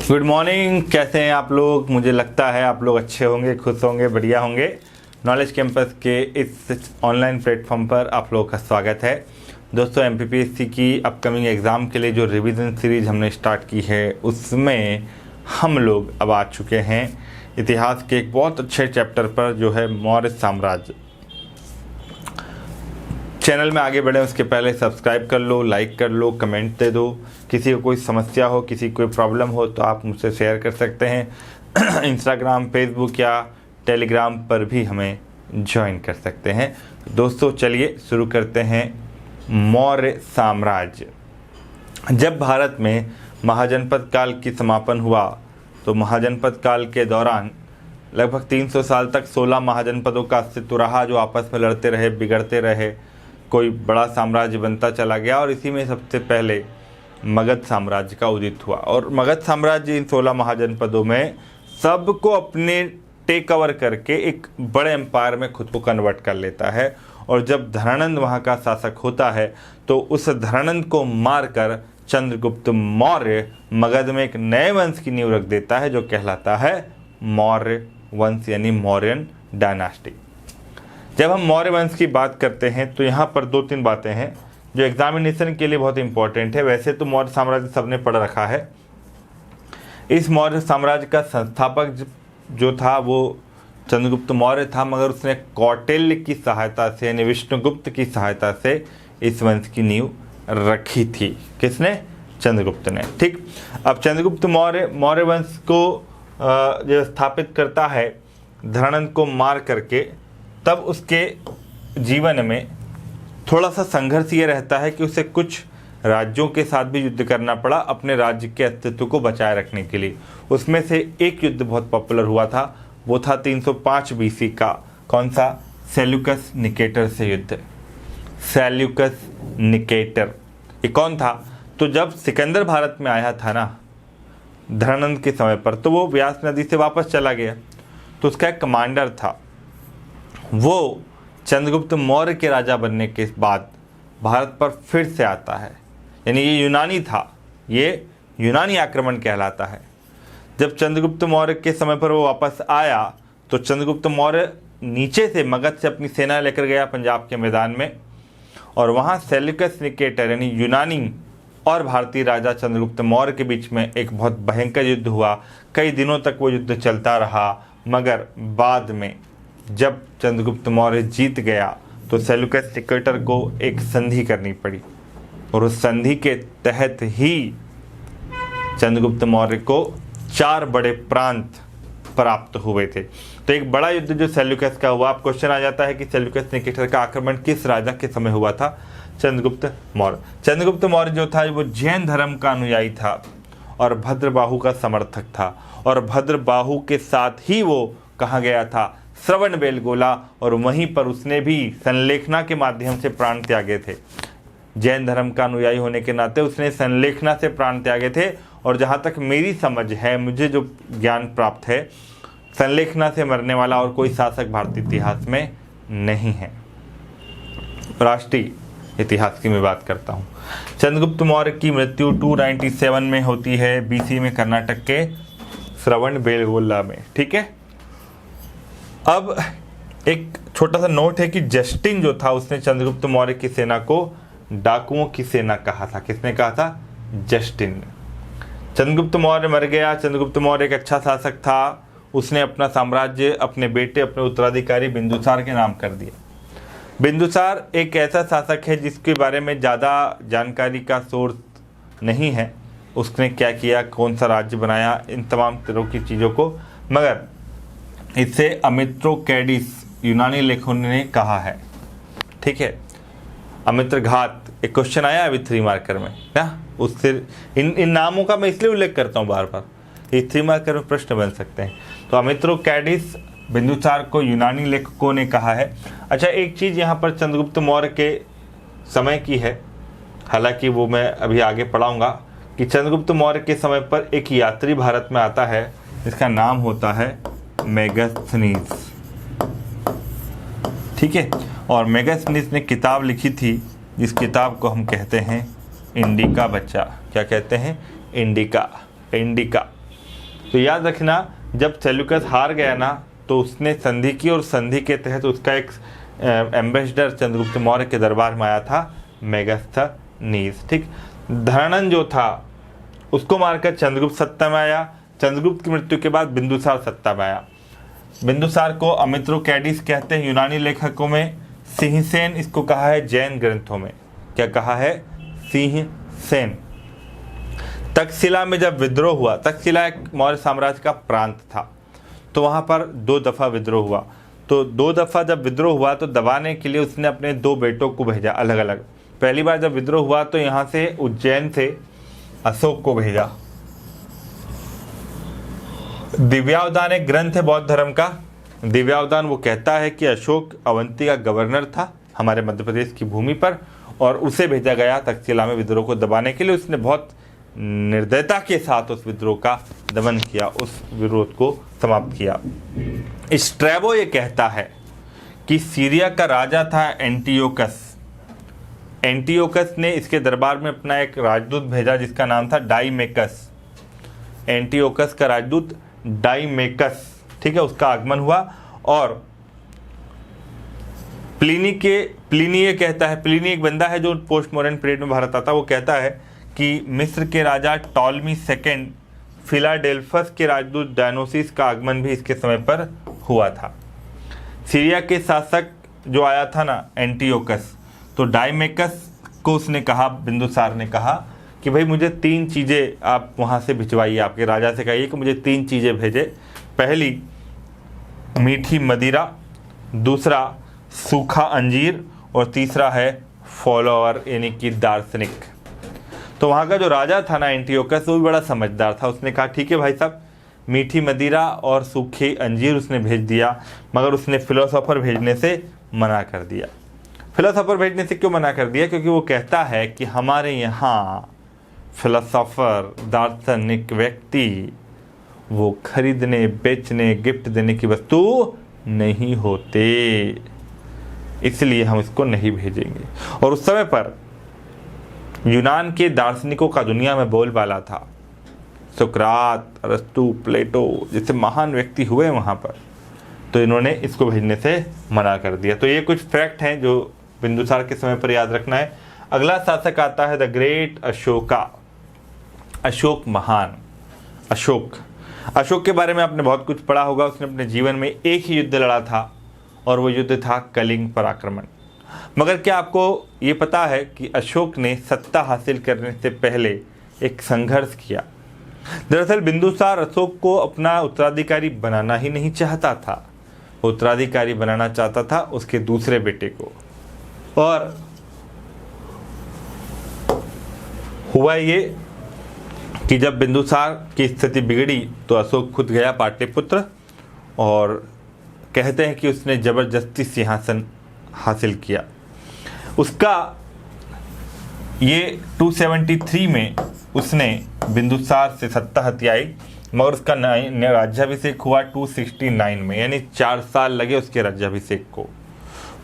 Good morning. कैसे हैं आप लोग? मुझे लगता है आप लोग अच्छे होंगे, खुश होंगे, बढ़िया होंगे। नॉलेज कैंपस के इस ऑनलाइन प्लेटफॉर्म पर आप लोगों का स्वागत है। दोस्तों, एमपीपीएससी की अपकमिंग एग्ज़ाम के लिए जो रिवीजन सीरीज़ हमने स्टार्ट की है उसमें हम लोग अब आ चुके हैं इतिहास के एक बहुत अच्छे चैप्टर पर, जो है मौर्य साम्राज्य। चैनल में आगे बढ़े उसके पहले सब्सक्राइब कर लो, लाइक कर लो, कमेंट दे दो। किसी को कोई समस्या हो, किसी को कोई प्रॉब्लम हो तो आप मुझसे शेयर कर सकते हैं। इंस्टाग्राम, फेसबुक या टेलीग्राम पर भी हमें ज्वाइन कर सकते हैं। दोस्तों चलिए शुरू करते हैं। मौर्य साम्राज्य। जब भारत में महाजनपद काल की समापन हुआ तो महाजनपद काल के दौरान लगभग 300 साल तक 16 महाजनपदों का अस्तित्व रहा, जो आपस में लड़ते रहे, बिगड़ते रहे, कोई बड़ा साम्राज्य बनता चला गया। और इसी में सबसे पहले मगध साम्राज्य का उदित हुआ। और मगध साम्राज्य इन 16 महाजनपदों में सबको अपने टेक ओवर करके एक बड़े एम्पायर में खुद को कन्वर्ट कर लेता है। और जब धनानंद वहाँ का शासक होता है तो उस धनानंद को मारकर चंद्रगुप्त मौर्य मगध में एक नए वंश की नींव रख देता है, जो कहलाता है मौर्य वंश, यानी मौर्यन डायनास्टी। जब हम मौर्य वंश की बात करते हैं तो यहाँ पर 2-3 बातें हैं जो एग्जामिनेशन के लिए बहुत इंपॉर्टेंट है। वैसे तो मौर्य साम्राज्य सबने पढ़ रखा है। इस मौर्य साम्राज्य का संस्थापक जो था वो चंद्रगुप्त मौर्य था, मगर उसने कौटिल्य की सहायता से, यानी विष्णुगुप्त की सहायता से इस वंश की नींव रखी थी। किसने? चंद्रगुप्त ने। ठीक। अब चंद्रगुप्त मौर्य वंश को जो स्थापित करता है धनानंद को मार करके, तब उसके जीवन में थोड़ा सा संघर्ष ये रहता है कि उसे कुछ राज्यों के साथ भी युद्ध करना पड़ा अपने राज्य के अस्तित्व को बचाए रखने के लिए। उसमें से एक युद्ध बहुत पॉपुलर हुआ था, वो था 305 बीसी का। कौन सा? सेल्यूकस निकेटर से युद्ध। सेल्यूकस निकेटर ये कौन था? तो जब सिकंदर भारत में आया था ना धनानंद के समय पर, तो वो व्यास नदी से वापस चला गया। तो उसका एक कमांडर था, वो चंद्रगुप्त मौर्य के राजा बनने के बाद भारत पर फिर से आता है। यानी ये यूनानी था, ये यूनानी आक्रमण कहलाता है। जब चंद्रगुप्त मौर्य के समय पर वो वापस आया तो चंद्रगुप्त मौर्य नीचे से मगध से अपनी सेना लेकर गया पंजाब के मैदान में, और वहाँ सेल्यूकस निकेटर यानी यूनानी और भारतीय राजा चंद्रगुप्त मौर्य के बीच में एक बहुत भयंकर युद्ध हुआ। कई दिनों तक वो युद्ध चलता रहा, मगर बाद में जब चंद्रगुप्त मौर्य जीत गया तो सेल्यूकस निकेटर को एक संधि करनी पड़ी, और उस संधि के तहत ही चंद्रगुप्त मौर्य को 4 बड़े प्रांत प्राप्त हुए थे। तो एक बड़ा युद्ध जो सेल्यूकस का हुआ। अब क्वेश्चन आ जाता है कि सेल्यूकस निकेटर का आक्रमण किस राजा के समय हुआ था? चंद्रगुप्त मौर्य। चंद्रगुप्त मौर्य जो था वो जैन धर्म का अनुयायी था और भद्रबाहु का समर्थक था, और भद्रबाहु के साथ ही वो कहाँ गया था? श्रवणबेलगोला, और वहीं पर उसने भी संलेखना के माध्यम से प्राण त्यागे थे। जैन धर्म का अनुयायी होने के नाते उसने संलेखना से प्राण त्यागे थे। और जहाँ तक मेरी समझ है, मुझे जो ज्ञान प्राप्त है, संलेखना से मरने वाला और कोई शासक भारतीय इतिहास में नहीं है। राष्ट्रीय इतिहास की मैं बात करता हूँ। चंद्रगुप्त मौर्य की मृत्यु 297 में होती है बीसी में, कर्नाटक के श्रवणबेलगोला में। ठीक है। अब एक छोटा सा नोट है कि जस्टिन जो था उसने चंद्रगुप्त मौर्य की सेना को डाकुओं की सेना कहा था। किसने कहा था? जस्टिन ने। चंद्रगुप्त मौर्य मर गया। चंद्रगुप्त मौर्य एक अच्छा शासक था। उसने अपना साम्राज्य अपने बेटे, अपने उत्तराधिकारी बिंदुसार के नाम कर दिया। बिंदुसार एक ऐसा शासक है जिसके बारे में ज़्यादा जानकारी का सोर्स नहीं है। उसने क्या किया, कौन सा राज्य बनाया, इन तमाम तरह की चीज़ों को, मगर इससे अमित्रोकैडिस यूनानी लेखकों ने कहा है। ठीक है। अमित्र घात एक क्वेश्चन आया अभी 3 मार्कर में ना, उससे इन नामों का मैं इसलिए उल्लेख करता हूँ बार बार, ये 3 मार्कर में प्रश्न बन सकते हैं। तो अमित्रोकैडिस बिंदुसार को यूनानी लेखकों ने कहा है। अच्छा, एक चीज़ यहाँ पर चंद्रगुप्त मौर्य के समय की है, हालांकि वो मैं अभी आगे पढ़ाऊँगा, कि चंद्रगुप्त मौर्य के समय पर एक यात्री भारत में आता है जिसका नाम होता है मेगास्थनीज। ठीक है। और मेगास्थनीज ने किताब लिखी थी जिस किताब को हम कहते हैं इंडिका बच्चा। क्या कहते हैं? इंडिका। तो याद रखना, जब सेल्यूकस हार गया ना तो उसने संधि की, और संधि के तहत उसका एक एम्बेसडर चंद्रगुप्त मौर्य के दरबार में आया था, मेगास्थनीज। ठीक, धनानंद जो था उसको मारकर चंद्रगुप्त सत्ता में आया। चंद्रगुप्त की मृत्यु के बाद बिंदुसार सत्ता में आया। बिंदुसार को अमित्रोकैडिस कहते हैं यूनानी लेखकों में, सिंहसेन इसको कहा है जैन ग्रंथों में। क्या कहा है? सिंहसेन। तक्षशिला में जब विद्रोह हुआ, तक्षशिला एक मौर्य साम्राज्य का प्रांत था, तो वहाँ पर 2 दफ़ा विद्रोह हुआ। तो 2 दफ़ा जब विद्रोह हुआ तो दबाने के लिए उसने अपने 2 बेटों को भेजा अलग अलग। पहली बार जब विद्रोह हुआ तो यहाँ से उज्जैन से अशोक को भेजा। दिव्यावदान एक ग्रंथ है बौद्ध धर्म का। दिव्यावदान वो कहता है कि अशोक अवंती का गवर्नर था हमारे मध्य प्रदेश की भूमि पर, और उसे भेजा गया तक्षशिला में विद्रोह को दबाने के लिए। उसने बहुत निर्दयता के साथ उस विद्रोह का दमन किया, उस विरोध को समाप्त किया। स्ट्रैबो ये कहता है कि सीरिया का राजा था एंटियोकस। एंटियोकस ने इसके दरबार में अपना एक राजदूत भेजा जिसका नाम था डाइमेकस। एंटियोकस का राजदूत डाइमेकस, ठीक है, उसका आगमन हुआ। और प्लिनी ये कहता है, प्लिनी एक बंदा है जो पोस्ट मॉडर्न पीरियड में भारत आता, वो कहता है कि मिस्र के राजा टॉलमी सेकेंड फिलाडेल्फस के राजदूत डायनोसिस का आगमन भी इसके समय पर हुआ था। सीरिया के शासक जो आया था ना एंटियोकस, तो डाइमेकस को उसने कहा, बिंदुसार ने कहा कि भाई मुझे 3 चीज़ें आप वहाँ से भिजवाइए, आपके राजा से कहिए कि मुझे 3 चीज़ें भेजे। पहली मीठी मदिरा, दूसरा सूखा अंजीर, और तीसरा है फॉलोअर यानी कि दार्शनिक। तो वहाँ का जो राजा था ना एंटियोकस, वो भी बड़ा समझदार था। उसने कहा ठीक है भाई साहब, मीठी मदिरा और सूखे अंजीर उसने भेज दिया, मगर उसने फिलोसोफर भेजने से मना कर दिया। फिलोसोफर भेजने से क्यों मना कर दिया? क्योंकि वो कहता है कि हमारे यहाँ फिलोसोफर, दार्शनिक व्यक्ति वो खरीदने, बेचने, गिफ्ट देने की वस्तु नहीं होते, इसलिए हम इसको नहीं भेजेंगे। और उस समय पर यूनान के दार्शनिकों का दुनिया में बोलबाला था। सुकरात, अरस्तु, प्लेटो जैसे महान व्यक्ति हुए वहाँ पर, तो इन्होंने इसको भेजने से मना कर दिया। तो ये कुछ फैक्ट हैं जो बिंदुसार के समय पर याद रखना है। अगला शासक आता है द ग्रेट अशोका। अशोक महान। अशोक के बारे में आपने बहुत कुछ पढ़ा होगा। उसने अपने जीवन में एक ही युद्ध लड़ा था, और वो युद्ध था कलिंग पर आक्रमण। मगर क्या आपको ये पता है कि अशोक ने सत्ता हासिल करने से पहले एक संघर्ष किया? दरअसल बिंदुसार अशोक को अपना उत्तराधिकारी बनाना ही नहीं चाहता था, उत्तराधिकारी बनाना चाहता था उसके दूसरे बेटे को। और हुआ ये कि जब बिंदुसार की स्थिति बिगड़ी तो अशोक खुद गया पाटलिपुत्र, और कहते हैं कि उसने जबरदस्ती सिंहासन हासिल किया। उसका ये 273 में उसने बिंदुसार से सत्ता हथियाई, मगर उसका राज्याभिषेक हुआ 269 में, यानी 4 साल लगे उसके राज्याभिषेक को।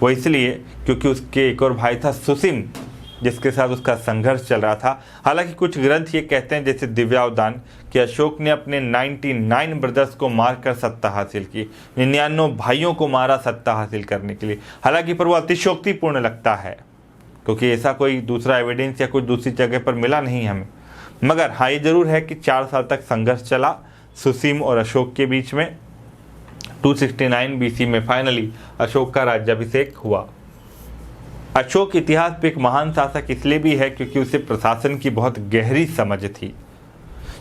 वो इसलिए क्योंकि उसके एक और भाई था सुसिम, जिसके साथ उसका संघर्ष चल रहा था। हालांकि कुछ ग्रंथ ये कहते हैं जैसे दिव्यावदान कि अशोक ने अपने 99 ब्रदर्स को मारकर सत्ता हासिल की, 99 भाइयों को मारा सत्ता हासिल करने के लिए। हालांकि पर वो अतिशयोक्तिपूर्ण लगता है, क्योंकि ऐसा कोई दूसरा एविडेंस या कोई दूसरी जगह पर मिला नहीं हमें। मगर हाँ, ये जरूर है कि 4 साल तक संघर्ष चला सुसीम और अशोक के बीच में। 269 BC में फाइनली अशोक का राज्याभिषेक हुआ। अशोक इतिहास में एक महान शासक इसलिए भी है क्योंकि उसे प्रशासन की बहुत गहरी समझ थी।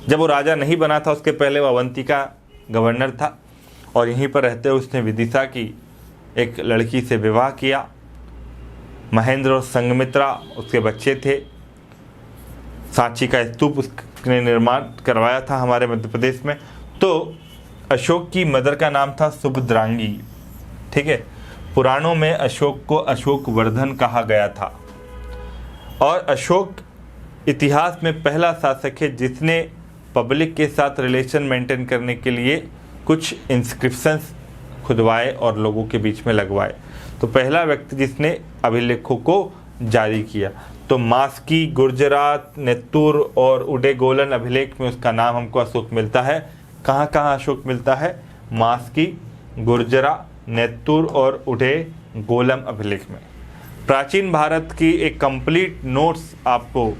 जब वो राजा नहीं बना था उसके पहले वो अवंती का गवर्नर था, और यहीं पर रहते हुए उसने विदिशा की एक लड़की से विवाह किया। महेंद्र और संघमित्रा उसके बच्चे थे। सांची का स्तूप उसने निर्माण करवाया था हमारे मध्य प्रदेश में। तो अशोक की मदर का नाम था सुभद्रांगी। ठीक है, पुराणों में अशोक को अशोक वर्धन कहा गया था। और अशोक इतिहास में पहला शासक है जिसने पब्लिक के साथ रिलेशन मेंटेन करने के लिए कुछ इंस्क्रिप्शंस खुदवाए और लोगों के बीच में लगवाए। तो पहला व्यक्ति जिसने अभिलेखों को जारी किया। तो मास्की, गुर्जरात, नेत्तूर और उडेगोलन अभिलेख में उसका नाम हमको अशोक मिलता है। कहाँ कहाँ अशोक मिलता है? मास्की, गुर्जरा, नेत्तूर और उडे गोलम अभिलेख में। प्राचीन भारत की एक कंप्लीट नोट्स आपको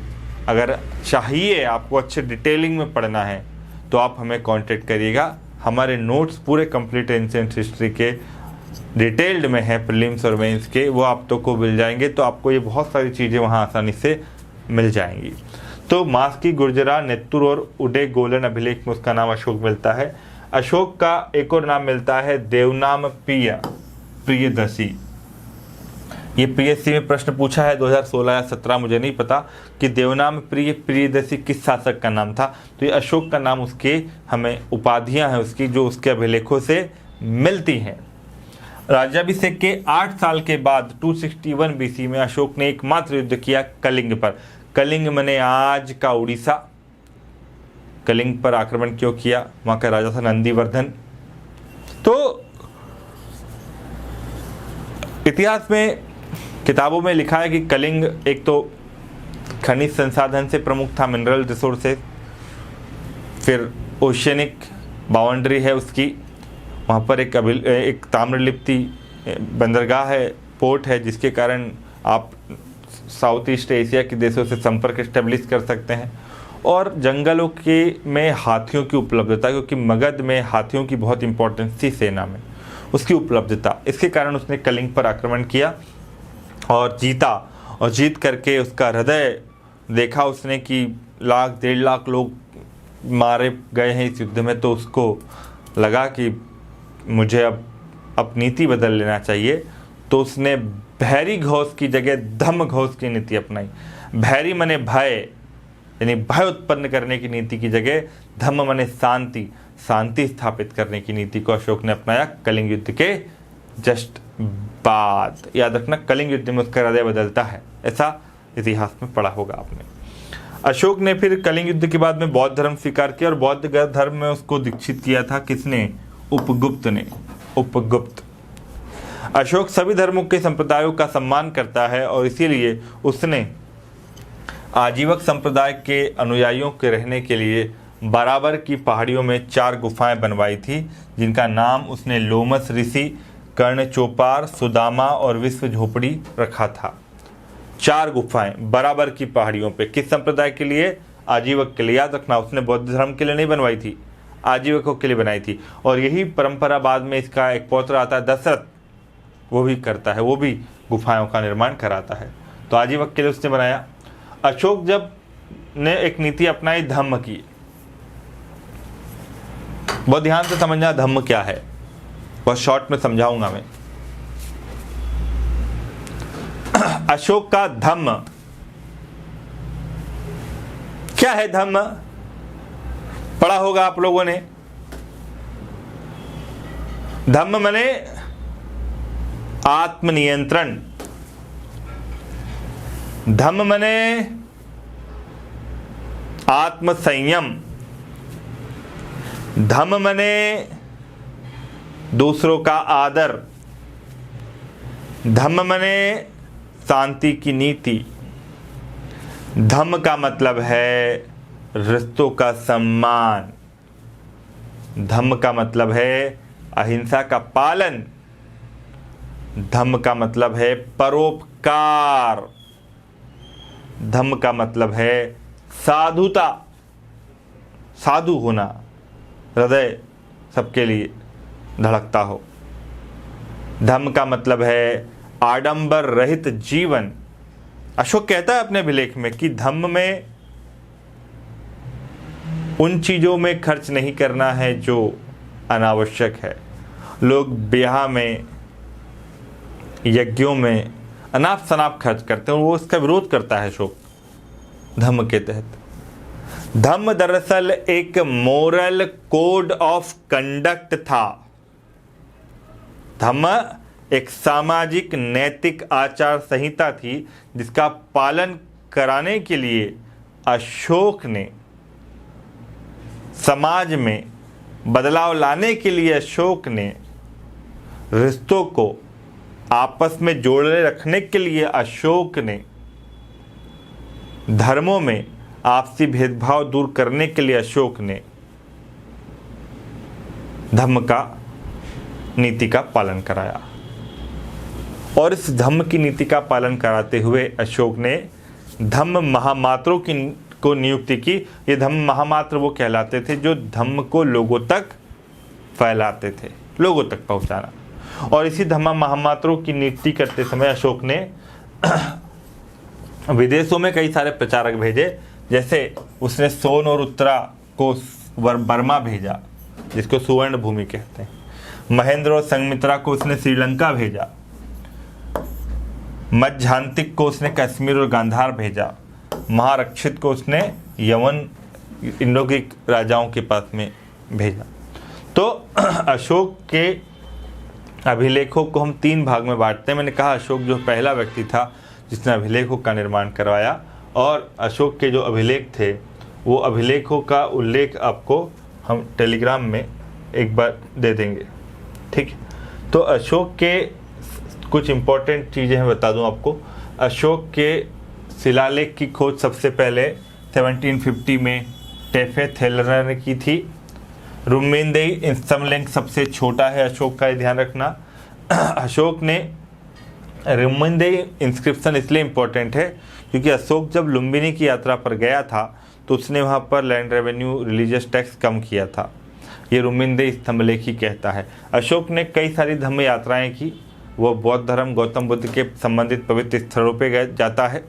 अगर चाहिए, आपको अच्छे डिटेलिंग में पढ़ना है, तो आप हमें कांटेक्ट करिएगा। हमारे नोट्स पूरे कंप्लीट एंशिएंट हिस्ट्री के डिटेल्ड में है, प्रीलिम्स और मेंस के, वो आप तो को मिल जाएंगे। तो आपको ये बहुत सारी चीज़ें वहाँ आसानी से मिल जाएंगी। तो मास्की, गुर्जरा, नेत्तूर और उडे गोलन अभिलेख में उसका नाम अशोक मिलता है। अशोक का एक और नाम मिलता है देवनाम प्रियदसी। ये पीएससी में प्रश्न पूछा है 2016 या 17, मुझे नहीं पता, कि देवनाम प्रियदसी किस शासक का नाम था। तो ये अशोक का नाम, उसके हमें उपाधियां हैं उसकी जो उसके अभिलेखों से मिलती हैं। राज्याभिषेक के 8 साल के बाद 261 बीसी में अशोक ने एकमात्र युद्ध किया कलिंग पर। कलिंग मने आज का उड़ीसा। कलिंग पर आक्रमण क्यों किया? वहां का राजा था नंदीवर्धन। तो इतिहास में, किताबों में लिखा है कि कलिंग एक तो खनिज संसाधन से प्रमुख था, मिनरल रिसोर्सेज, फिर ओशियनिक बाउंड्री है उसकी, वहाँ पर एक ताम्रलिप्ति बंदरगाह है, पोर्ट है, जिसके कारण आप साउथ ईस्ट एशिया के देशों से संपर्क स्टेब्लिश कर सकते हैं। और जंगलों के में हाथियों की उपलब्धता, क्योंकि मगध में हाथियों की बहुत इंपॉर्टेंस थी सेना में, उसकी उपलब्धता, इसके कारण उसने कलिंग पर आक्रमण किया और जीता। और जीत करके उसका हृदय देखा उसने कि 1.5 लाख लोग मारे गए हैं इस युद्ध में, तो उसको लगा कि मुझे अब नीति बदल लेना चाहिए। तो उसने भैरी घोष की जगह धम्म घोष की नीति अपनाई। भैरी मने भय, यानी भय उत्पन्न करने की नीति की जगह धम्म मने शांति, शांति स्थापित करने की नीति को अशोक ने अपनाया कलिंग युद्ध के जस्ट बाद। याद रखना, कलिंग युद्ध में उसका हृदय बदलता है, ऐसा इतिहास में पढ़ा होगा आपने। अशोक ने फिर कलिंग युद्ध के बाद में बौद्ध धर्म स्वीकार किया और बौद्ध धर्म में उसको दीक्षित किया था किसने? उपगुप्त ने। उपगुप्त। अशोक सभी धर्मों के संप्रदायों का सम्मान करता है और इसीलिए उसने आजीवक संप्रदाय के अनुयायियों के रहने के लिए बराबर की पहाड़ियों में 4 गुफाएं बनवाई थी, जिनका नाम उसने लोमस ऋषि, कर्ण चौपार, सुदामा और विश्व झोपड़ी रखा था। 4 गुफाएं बराबर की पहाड़ियों पे, किस संप्रदाय के लिए? आजीवक के लिए। याद रखना, उसने बौद्ध धर्म के लिए नहीं बनवाई थी, आजीवकों के लिए बनाई थी। और यही परंपरा बाद में इसका एक पौत्र आता है दशरथ, वो भी करता है, वो भी गुफाओं का निर्माण कराता है। तो आजीवक के लिए उसने बनाया। अशोक जब ने एक नीति अपनाई धम्म की, बहुत ध्यान से समझना धम्म क्या है, बहुत शॉर्ट में समझाऊंगा मैं। अशोक का धम्म क्या है? धम्म पढ़ा होगा आप लोगों ने। धम्म माने आत्मनियंत्रण, धम्म माने आत्मसंयम, धम्म माने दूसरों का आदर, धम्म माने शांति की नीति, धम्म का मतलब है रिश्तों का सम्मान, धम्म का मतलब है अहिंसा का पालन, धम्म का मतलब है परोपकार, धम्म का मतलब है साधुता, साधु होना, हृदय सबके लिए धड़कता हो। धम्म का मतलब है आडंबर रहित जीवन। अशोक कहता है अपने अभिलेख में कि धम्म में उन चीजों में खर्च नहीं करना है जो अनावश्यक है। लोग ब्याह में, यज्ञों में अनाप शनाप खर्च करते हैं, वो इसका विरोध करता है अशोक धम्म के तहत। धम्म दरअसल एक मोरल कोड ऑफ कंडक्ट था। धम्म एक सामाजिक नैतिक आचार संहिता थी, जिसका पालन कराने के लिए अशोक ने, समाज में बदलाव लाने के लिए अशोक ने, रिश्तों को आपस में जोड़े रखने के लिए अशोक ने, धर्मों में आपसी भेदभाव दूर करने के लिए अशोक ने धम्म का नीति का पालन कराया। और इस धम्म की नीति का पालन कराते हुए अशोक ने धम्म महामात्रों को नियुक्ति की। ये धम्म महामात्र वो कहलाते थे जो धम्म को लोगों तक फैलाते थे, लोगों तक पहुंचाना। और इसी धम्म महामात्रों की नियुक्ति करते समय अशोक ने विदेशों में कई सारे प्रचारक भेजे। जैसे उसने सोन और उत्तरा को बर्मा भेजा, जिसको सुवर्ण भूमि कहते हैं। महेंद्र और संगमित्रा को उसने श्रीलंका भेजा। मज्झांतिक को उसने कश्मीर और गांधार भेजा। महारक्षित को उसने यवन इंडो-ग्रीक राजाओं के पास में भेजा। तो अशोक के अभिलेखों को हम 3 भाग में बांटते हैं। मैंने कहा अशोक जो पहला व्यक्ति था जिसने अभिलेखों का निर्माण करवाया, और अशोक के जो अभिलेख थे वो अभिलेखों का उल्लेख आपको हम टेलीग्राम में एक बार दे देंगे, ठीक। तो अशोक के कुछ इम्पोर्टेंट चीज़ें मैं बता दूं आपको। अशोक के शिलालेख की खोज सबसे पहले 1750 में टेफे थेलर ने की थी। रुम्मीदेई स्तंभलेख सबसे छोटा है अशोक का, ये ध्यान रखना। अशोक ने रुम्मीदेई इंस्क्रिप्शन इसलिए इम्पोर्टेंट है क्योंकि अशोक जब लुम्बिनी की यात्रा पर गया था तो उसने वहाँ पर लैंड रेवेन्यू, रिलीजियस टैक्स कम किया था। ये रुम्मीदेई स्तंभलेख ही कहता है। अशोक ने कई सारी धम्म यात्राएँ की। वो बौद्ध धर्म, गौतम बुद्ध के संबंधित पवित्र स्थलों पे जाता है।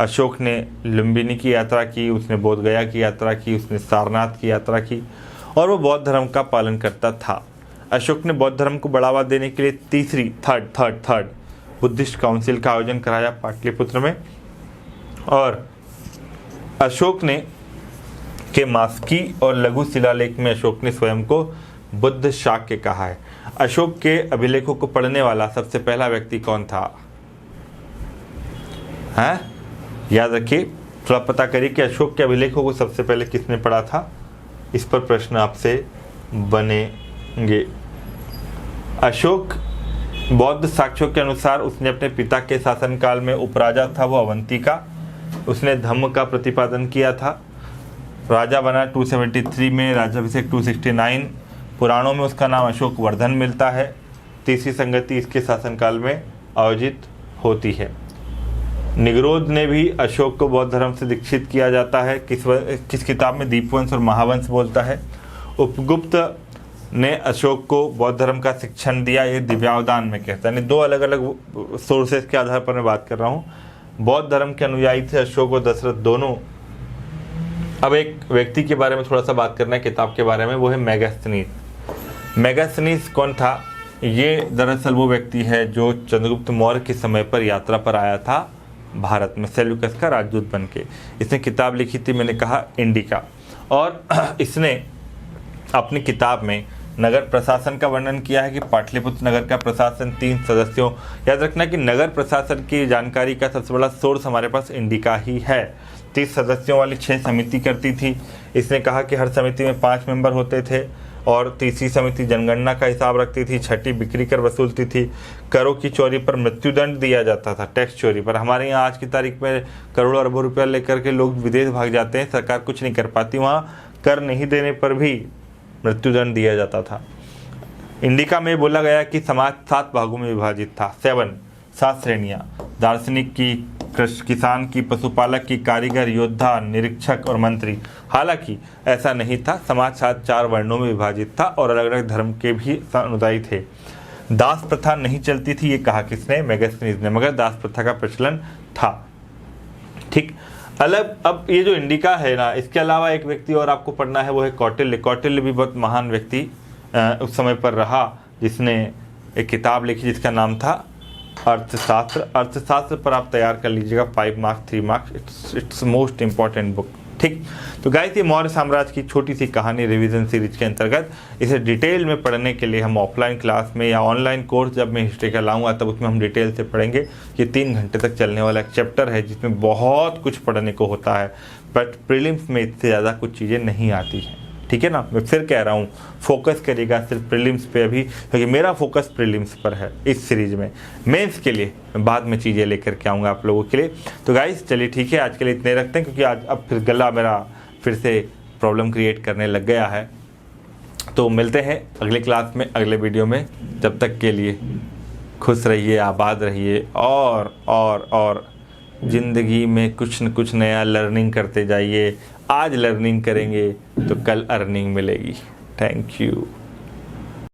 अशोक ने लुम्बिनी की यात्रा की, उसने बोध गया की यात्रा की, उसने सारनाथ की यात्रा की, और वो बौद्ध धर्म का पालन करता था। अशोक ने बौद्ध धर्म को बढ़ावा देने के लिए थर्ड बुद्धिस्ट काउंसिल का आयोजन कराया पाटलिपुत्र में। और अशोक ने के मास्की और लघु शिलालेख में अशोक ने स्वयं को बुद्ध शाक्य कहा है। अशोक के अभिलेखों को पढ़ने वाला सबसे पहला व्यक्ति कौन था? हैं? याद रखिए, थोड़ा पता करिए कि अशोक के अभिलेखों को सबसे पहले किसने पढ़ा था। इस पर प्रश्न आपसे बनेंगे। अशोक बौद्ध साक्ष्यों के अनुसार उसने अपने पिता के शासनकाल में उपराजा था वो अवंती का, उसने धम्म का प्रतिपादन किया था। राजा बना 273 में, राज्याभिषेक 269। पुराणों में उसका नाम अशोक वर्धन मिलता है। तीसरी संगति इसके शासनकाल में आयोजित होती है। निगरोध ने भी अशोक को बौद्ध धर्म से दीक्षित किया जाता है। किस किताब में? दीपवंश और महावंश बोलता है। उपगुप्त ने अशोक को बौद्ध धर्म का शिक्षण दिया, ये दिव्यावदान में कहता है। यानी 2 अलग अलग सोर्सेस के आधार पर मैं बात कर रहा हूँ। बौद्ध धर्म के अनुयायी थे अशोक और दशरथ दोनों। अब एक व्यक्ति के बारे में थोड़ा सा बात करना है, किताब के बारे में, वो है मेगास्थनीज। मेगास्थनीज कौन था? ये दरअसल वो व्यक्ति है जो चंद्रगुप्त मौर्य के समय पर यात्रा पर आया था भारत में, सेल्यूकस का राजदूत बन के। इसने किताब लिखी थी, मैंने कहा, इंडिका। और इसने अपनी किताब में नगर प्रशासन का वर्णन किया है कि पाटलिपुत्र नगर का प्रशासन 3 सदस्यों, याद रखना कि नगर प्रशासन की जानकारी का सबसे बड़ा सोर्स हमारे पास इंडिका ही है। 30 सदस्यों वाली 6 समिति करती थी। इसने कहा कि हर समिति में 5 मेंबर होते थे, और तीसरी समिति जनगणना का हिसाब रखती थी, छठी बिक्री कर वसूलती थी, करों की चोरी पर मृत्युदंड दिया जाता था, टैक्स चोरी पर। हमारे यहाँ आज की तारीख में करोड़ों अरबों रुपया लेकर के लोग विदेश भाग जाते हैं, सरकार कुछ नहीं कर पाती, वहाँ कर नहीं देने पर भी मृत्युदंड दिया जाता था। इंडिका में बोला गया कि समाज 7 भागों में विभाजित था। 7 श्रेणियाँ, दार्शनिक की, किसान की, पशुपालक की, कारीगर, योद्धा, निरीक्षक और मंत्री। हालांकि ऐसा नहीं था, समाज 4 वर्णों में विभाजित था और अलग अलग धर्म के भी अनुयायी थे। दास प्रथा नहीं चलती थी, ये कहा किसने? मेगास्थनीज ने, मगर दास प्रथा का प्रचलन था, ठीक। अलग अब ये जो इंडिका है ना, इसके अलावा एक व्यक्ति और आपको पढ़ना है, वो है कौटिल्य। कौटिल्य भी बहुत महान व्यक्ति उस समय पर रहा, जिसने एक किताब लिखी जिसका नाम था अर्थशास्त्र। अर्थशास्त्र पर आप तैयार कर लीजिएगा, 5 marks 3 marks, it's most important book, ठीक। तो गाइस, ये मौर्य साम्राज्य की छोटी सी कहानी रिवीजन सीरीज के अंतर्गत, इसे डिटेल में पढ़ने के लिए हम ऑफलाइन क्लास में या ऑनलाइन कोर्स जब मैं हिस्ट्री का लाऊंगा तब उसमें हम डिटेल से पढ़ेंगे। ये 3 घंटे तक चलने वाला एक चैप्टर है जिसमें बहुत कुछ पढ़ने को होता है, बट प्रीलिम्स में इससे ज़्यादा कुछ चीज़ें नहीं आती हैं, ठीक है ना। मैं फिर कह रहा हूँ, फोकस करिएगा सिर्फ प्रीलिम्स पे अभी, क्योंकि मेरा फोकस प्रीलिम्स पर है इस सीरीज में। मेंस के लिए बाद में चीज़ें लेकर के आऊँगा आप लोगों के लिए। तो गाइस चलिए ठीक है, आज के लिए इतने रखते हैं, क्योंकि आज अब फिर गला मेरा फिर से प्रॉब्लम क्रिएट करने लग गया है। तो मिलते हैं अगले क्लास में, अगले वीडियो में। जब तक के लिए खुश रहिए, आबाद रहिए, और ज़िंदगी में कुछ न कुछ नया लर्निंग करते जाइए। आज लर्निंग करेंगे तो कल अर्निंग मिलेगी। Thank you.